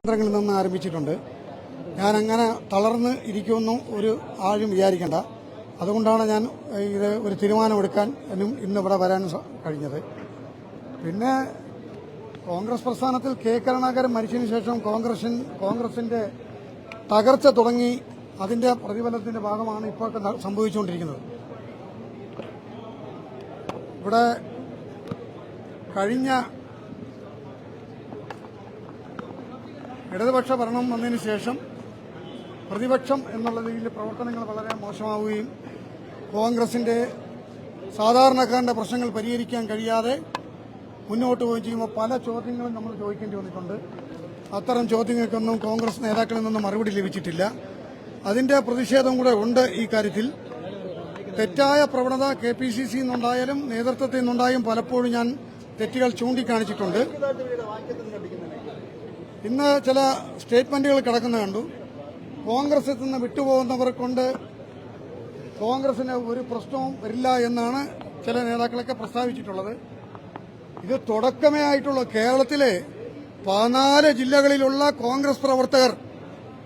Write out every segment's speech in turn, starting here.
കേന്ദ്രങ്ങളിൽ നിന്ന് ആരംഭിച്ചിട്ടുണ്ട്. ഞാൻ അങ്ങനെ തളർന്ന് ഇരിക്കുമെന്നും ഒരു ആരും വിചാരിക്കേണ്ട. അതുകൊണ്ടാണ് ഞാൻ ഇത് ഒരു തീരുമാനമെടുക്കാൻ ഇന്ന് ഇവിടെ വരാൻ കഴിഞ്ഞത്. പിന്നെ കോൺഗ്രസ് പ്രസ്ഥാനത്തിൽ കെ കരുണാകരൻ മരിച്ചതിന് ശേഷം കോൺഗ്രസിന്റെ തകർച്ച തുടങ്ങി. അതിന്റെ പ്രതിഫലത്തിന്റെ ഭാഗമാണ് ഇപ്പോൾ സംഭവിച്ചുകൊണ്ടിരിക്കുന്നത്. ഇവിടെ കഴിഞ്ഞ ഇടതുപക്ഷ ഭരണം വന്നതിന് ശേഷം പ്രതിപക്ഷം എന്നുള്ള രീതിയിൽ പ്രവർത്തനങ്ങൾ വളരെ മോശമാവുകയും കോൺഗ്രസിന്റെ സാധാരണക്കാരന്റെ പ്രശ്നങ്ങൾ പരിഹരിക്കാൻ കഴിയാതെ മുന്നോട്ട് പോവുകയും ചെയ്യുമ്പോൾ പല ചോദ്യങ്ങളും നമ്മൾ ചോദിക്കേണ്ടി വന്നിട്ടുണ്ട്. അത്തരം ചോദ്യങ്ങൾക്കൊന്നും കോൺഗ്രസ് നേതാക്കളിൽ നിന്നും മറുപടി ലഭിച്ചിട്ടില്ല. അതിന്റെ പ്രതിഷേധം കൂടെ ഉണ്ട്. ഈ കാര്യത്തിൽ തെറ്റായ പ്രവണത KPCC നിന്നുണ്ടായാലും നേതൃത്വത്തിൽ നിന്നുണ്ടായും പലപ്പോഴും ഞാൻ തെറ്റുകൾ ചൂണ്ടിക്കാണിച്ചിട്ടുണ്ട്. ഇന്ന് ചില സ്റ്റേറ്റ്മെന്റുകൾ കിടക്കുന്ന കണ്ടു. കോൺഗ്രസിൽ നിന്ന് വിട്ടുപോകുന്നവർ കൊണ്ട് കോൺഗ്രസിന് ഒരു പ്രശ്നവും വരില്ല എന്നാണ് ചില നേതാക്കളൊക്കെ പ്രസ്താവിച്ചിട്ടുള്ളത്. ഇത് തുടക്കമേ ആയിട്ടുള്ള കേരളത്തിലെ 14 ജില്ലകളിലുള്ള കോൺഗ്രസ് പ്രവർത്തകർ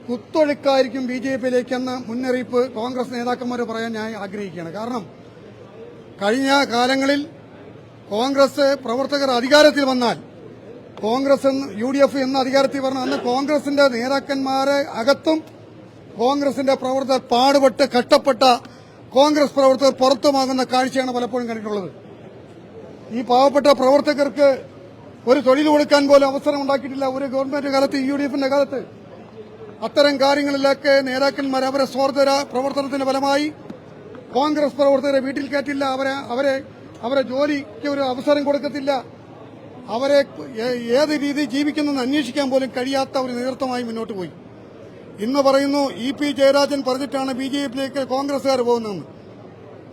കുത്തൊഴുക്കായിരിക്കും BJPയിലേക്കെന്ന മുന്നറിയിപ്പ് കോൺഗ്രസ് നേതാക്കന്മാർ പറയാൻ ഞാൻ ആഗ്രഹിക്കുകയാണ്. കാരണം കഴിഞ്ഞ കാലങ്ങളിൽ കോൺഗ്രസ് പ്രവർത്തകർ അധികാരത്തിൽ വന്നാൽ കോൺഗ്രസ് UDF എന്ന അധികാരത്തിൽ പറഞ്ഞ അന്ന് കോൺഗ്രസിന്റെ നേതാക്കന്മാരെ അകത്തും കോൺഗ്രസിന്റെ പ്രവർത്തകർ പാടുപെട്ട് കഷ്ടപ്പെട്ട കോൺഗ്രസ് പ്രവർത്തകർ പുറത്തുമാകുന്ന കാഴ്ചയാണ് പലപ്പോഴും കണ്ടിട്ടുള്ളത്. ഈ പാവപ്പെട്ട പ്രവർത്തകർക്ക് ഒരു തൊഴിൽ കൊടുക്കാൻ പോലും അവസരം ഉണ്ടാക്കിയിട്ടില്ല ഒരു ഗവൺമെന്റ് കാലത്ത്, UDFന്റെ കാലത്ത്. അത്തരം കാര്യങ്ങളിലൊക്കെ നേതാക്കന്മാർ അവരെ സ്വാർത്ഥ പ്രവർത്തനത്തിന്റെ ഫലമായി കോൺഗ്രസ് പ്രവർത്തകരെ വീട്ടിൽ കയറ്റില്ല, അവരെ ജോലിക്ക് ഒരു അവസരം കൊടുക്കത്തില്ല, അവരെ ഏത് രീതി ജീവിക്കുന്നെന്ന് അന്വേഷിക്കാൻ പോലും കഴിയാത്ത ഒരു നേതൃത്വമായി മുന്നോട്ട് പോയി. ഇന്ന് പറയുന്നു EP ജയരാജൻ പറഞ്ഞിട്ടാണ് BJPയിലേക്ക് കോൺഗ്രസുകാർ പോകുന്നതെന്ന്.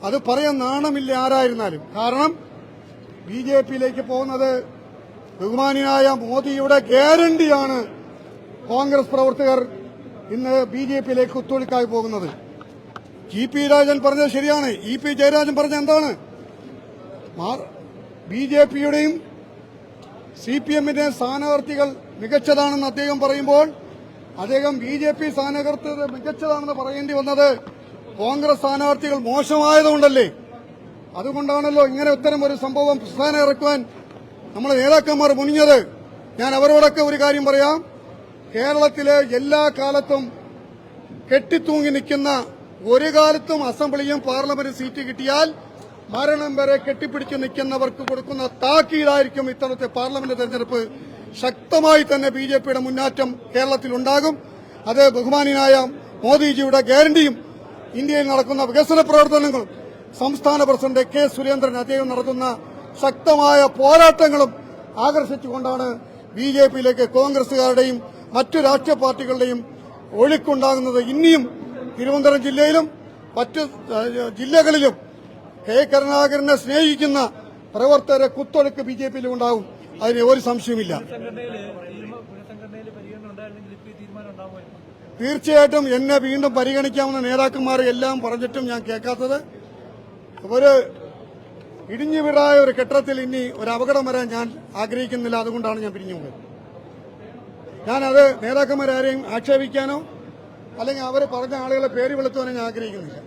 അത് പറയാൻ നാണമില്ല ആരായിരുന്നാലും. കാരണം BJPയിലേക്ക് പോകുന്നത് ബഹുമാനിയായ മോദിയുടെ ഗ്യാരണ്ടിയാണ്. കോൺഗ്രസ് പ്രവർത്തകർ ഇന്ന് BJPയിലേക്ക് കുത്തൊഴുക്കായി പോകുന്നത്. GP രാജൻ പറഞ്ഞത് ശരിയാണ്. EP ജയരാജൻ പറഞ്ഞത് എന്താണ്? BJPയുടെയും CPMന്റെ സ്ഥാനാർത്ഥികൾ മികച്ചതാണെന്ന് അദ്ദേഹം പറയുമ്പോൾ അദ്ദേഹം BJP സ്ഥാനാർത്ഥികൾ മികച്ചതാണെന്ന് പറയേണ്ടി വന്നത് കോൺഗ്രസ് സ്ഥാനാർത്ഥികൾ മോശമായതുകൊണ്ടല്ലേ? അതുകൊണ്ടാണല്ലോ ഇങ്ങനെ ഇത്തരം ഒരു സംഭവം പ്രസ്ഥാനം ഇറക്കുവാൻ നമ്മളെ നേതാക്കന്മാർ മുന്നിഞ്ഞത്. ഞാൻ അവരോടൊക്കെ ഒരു കാര്യം പറയാം. കേരളത്തിലെ എല്ലാ കാലത്തും കെട്ടിത്തൂങ്ങി നിൽക്കുന്ന, ഒരു കാലത്തും അസംബ്ലിയും പാർലമെന്റ് സീറ്റ് കിട്ടിയാൽ മരണം വരെ കെട്ടിപ്പിടിച്ചു നിൽക്കുന്നവർക്ക് കൊടുക്കുന്ന താക്കീതായിരിക്കും ഇത്തരത്തെ പാർലമെന്റ് തെരഞ്ഞെടുപ്പ്. ശക്തമായി തന്നെ BJPയുടെ മുന്നേറ്റം കേരളത്തിൽ ഉണ്ടാകും. അത് ബഹുമാനിയായ മോദിജിയുടെ ഗ്യാരണ്ടിയും ഇന്ത്യയിൽ നടക്കുന്ന വികസന പ്രവർത്തനങ്ങളും സംസ്ഥാന പ്രസിഡന്റ് K സുരേന്ദ്രൻ അദ്ദേഹം നടത്തുന്ന ശക്തമായ പോരാട്ടങ്ങളും ആകർഷിച്ചുകൊണ്ടാണ് BJPയിലേക്ക് കോൺഗ്രസുകാരുടെയും മറ്റു രാഷ്ട്രീയ പാർട്ടികളുടെയും ഒഴുക്കുണ്ടാകുന്നത്. ഇനിയും തിരുവനന്തപുരം ജില്ലയിലും മറ്റു ജില്ലകളിലും കെ കരുണാകരനെ സ്നേഹിക്കുന്ന പ്രവർത്തകരെ കുത്തൊഴുക്ക് BJPയിലും ഉണ്ടാവും. അതിന് ഒരു സംശയമില്ല. തീർച്ചയായിട്ടും എന്നെ വീണ്ടും പരിഗണിക്കാമെന്ന നേതാക്കന്മാരെ എല്ലാം പറഞ്ഞിട്ടും ഞാൻ കേൾക്കാത്തത്, ഒരു ഇടിഞ്ഞുവിടായ ഒരു കെട്ടിടത്തിൽ ഇനി ഒരു അപകടം വരാൻ ഞാൻ ആഗ്രഹിക്കുന്നില്ല. അതുകൊണ്ടാണ് ഞാൻ പിരിഞ്ഞു പോയത്. ഞാനത് നേതാക്കന്മാരാരെയും ആക്ഷേപിക്കാനോ അല്ലെങ്കിൽ അവർ പറഞ്ഞ ആളുകളെ പേര് വിളിക്കുവാനോ ഞാൻ ആഗ്രഹിക്കുന്നില്ല.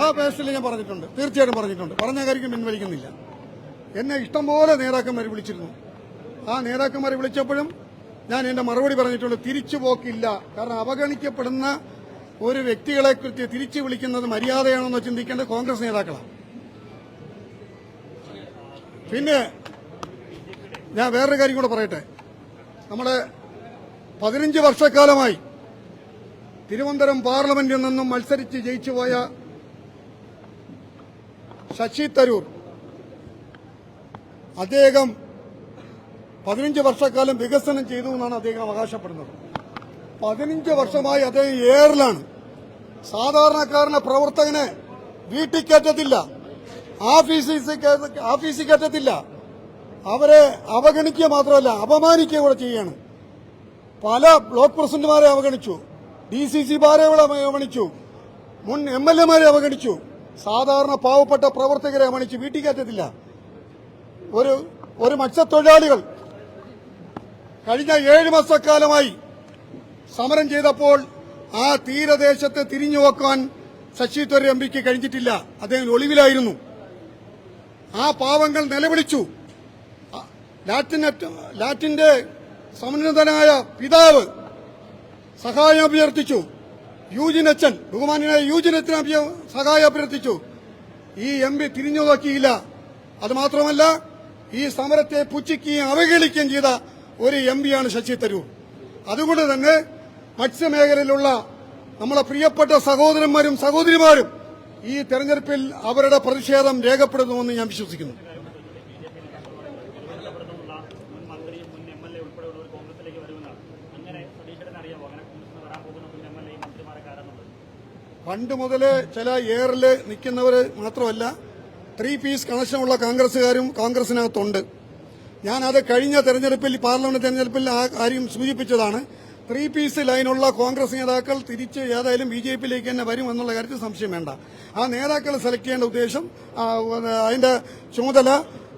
ആ പേസ്റ്റിൽ ഞാൻ പറഞ്ഞിട്ടുണ്ട്, തീർച്ചയായിട്ടും പറഞ്ഞിട്ടുണ്ട്. പറഞ്ഞ കാര്യം പിൻവലിക്കുന്നില്ല. എന്നെ ഇഷ്ടംപോലെ നേതാക്കന്മാർ വിളിച്ചിരുന്നു. ആ നേതാക്കന്മാരെ വിളിച്ചപ്പോഴും ഞാൻ എന്റെ മറുപടി പറഞ്ഞിട്ടുള്ളൂ, തിരിച്ചുപോക്കില്ല. കാരണം അവഗണിക്കപ്പെടുന്ന ഒരു വ്യക്തികളെ കുറിച്ച് തിരിച്ചു വിളിക്കുന്നത് മര്യാദയാണെന്ന് ചിന്തിക്കേണ്ട കോൺഗ്രസ് നേതാക്കളാണ്. പിന്നെ ഞാൻ വേറൊരു കാര്യം കൂടെ പറയട്ടെ. നമ്മുടെ 15 വർഷക്കാലമായി തിരുവനന്തപുരം പാർലമെന്റിൽ നിന്നും മത്സരിച്ച് ജയിച്ചുപോയ ശശി തരൂർ, അദ്ദേഹം 15 വർഷക്കാലം വികസനം ചെയ്തു എന്നാണ് അദ്ദേഹം അവകാശപ്പെടുന്നത്. 15 വർഷമായി അദ്ദേഹം എയറിലാണ്. സാധാരണക്കാരനെ പ്രവർത്തകനെ വീട്ടിൽ കയറ്റത്തില്ല, ഓഫീസിൽ കയറ്റത്തില്ല. അവരെ അവഗണിക്കുക മാത്രമല്ല അപമാനിക്കുക കൂടെ ചെയ്യാണ്. പല ബ്ലോക്ക് പ്രസിഡന്റുമാരെ അവഗണിച്ചു, DCC മാരെ അവഗണിച്ചു, മുൻ MLA മാരെ അവഗണിച്ചു. സാധാരണ പാവപ്പെട്ട പ്രവർത്തകരെ അവഗണിച്ച് വീട്ടിൽ കയറ്റത്തില്ല. ഒരു മത്സ്യത്തൊഴിലാളികൾ കഴിഞ്ഞ 7 മാസക്കാലമായി സമരം ചെയ്തപ്പോൾ ആ തീരദേശത്ത് തിരിഞ്ഞു നോക്കാൻ ശശി തരൂർ എംപിക്ക് കഴിഞ്ഞിട്ടില്ല. അദ്ദേഹം ഒളിവിലായിരുന്നു. ആ പാവങ്ങൾ നിലവിളിച്ചു. ലാറ്റിന്റെ സമുന്നതനായ പിതാവ് സഹായം അഭ്യർത്ഥിച്ചു. യൂജിനച്ചൻ, ബഹുമാന്യനായ യൂജിനച്ചൻ സഹായം അഭ്യർത്ഥിച്ചു. ഈ എംപി തിരിഞ്ഞു നോക്കിയില്ല. അതുമാത്രമല്ല, ഈ സമരത്തെ പുച്ഛിക്കുകയും അവഹേളിക്കുകയും ചെയ്ത ഒരു എംപിയാണ് ശശി തരൂർ. അതുകൊണ്ട് തന്നെ മത്സ്യമേഖലയിലുള്ള നമ്മളെ പ്രിയപ്പെട്ട സഹോദരന്മാരും സഹോദരിമാരും ഈ തെരഞ്ഞെടുപ്പിൽ അവരുടെ പ്രതിഷേധം രേഖപ്പെടുത്തുമെന്ന് ഞാൻ വിശ്വസിക്കുന്നു. പണ്ട് മുതല് ചില എയറില് നിൽക്കുന്നവര് മാത്രമല്ല, 3 പീസ് കണക്ഷനുള്ള കോൺഗ്രസുകാരും കോൺഗ്രസിനകത്തുണ്ട്. ഞാനത് കഴിഞ്ഞ തെരഞ്ഞെടുപ്പിൽ, പാർലമെന്റ് തെരഞ്ഞെടുപ്പിൽ ആ കാര്യം സൂചിപ്പിച്ചതാണ്. 3 പീസ് ലൈനുള്ള കോൺഗ്രസ് നേതാക്കൾ തിരിച്ച് ഏതായാലും BJPയിലേക്ക് തന്നെ വരുമെന്നുള്ള കാര്യത്തിൽ സംശയം വേണ്ട. ആ നേതാക്കളെ സെലക്ട് ചെയ്യേണ്ട ഉദ്ദേശം, അതിന്റെ ചുമതല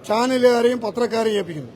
ചാനലുകാരെയും പത്രക്കാരെയും ഏൽപ്പിക്കുന്നു.